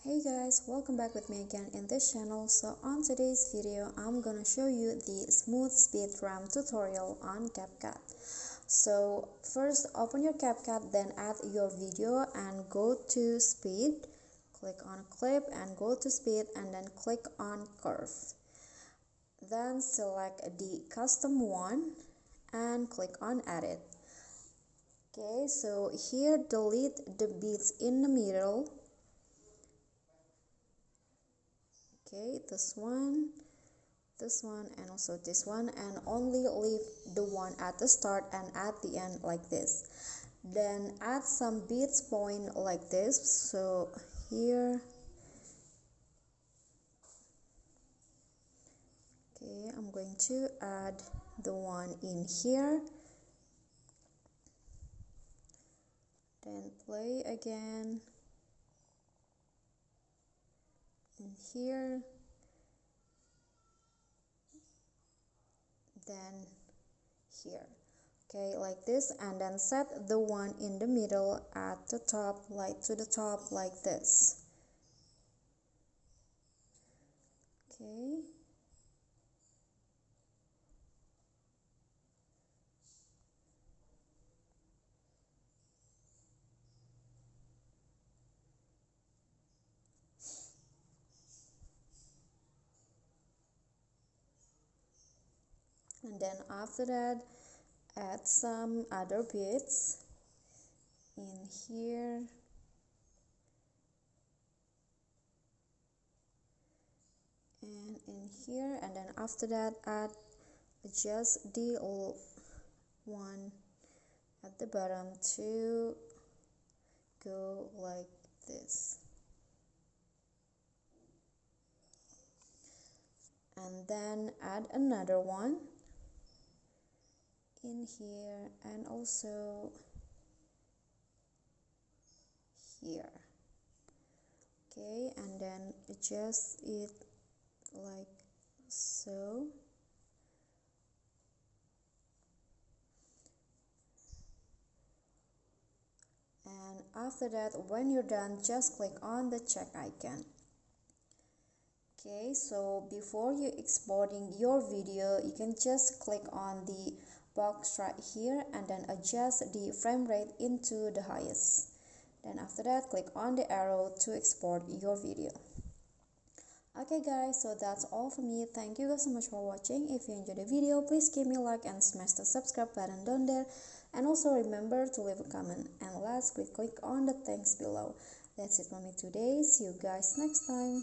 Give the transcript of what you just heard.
Hey guys, welcome back with me again in this channel. So on today's video I'm gonna show you the smooth speed RAM tutorial on CapCut. So first open your CapCut, then add your video and go to speed, click on clip and go to speed and then click on curve, then select the custom one and click on edit. Okay, so here delete the beats in the middle. Okay, this one, and also this one, and only leave the one at the start and at the end like this. Then add some beats point like this. So here, okay, I'm going to add the one in here, then play again in here, then here. Okay, like this, and then set the one in the middle at the top, like to the top like this. Okay, and then after that add some other beats in here, and in here, and then after that add just the one at the bottom to go like this, and then add another one in here and also here. Okay, and then adjust it like so. And after that, when you're done, just click on the check icon. Okay, so before you exporting your video, you can just click on the box right here and then adjust the frame rate into the highest. Then after that, click on the arrow to export your video. Okay guys, so that's all for me. Thank you guys so much for watching. If you enjoyed the video, please give me a like and smash the subscribe button down there, and also remember to leave a comment, and last click on the thanks below. That's it for me today. See you guys next time.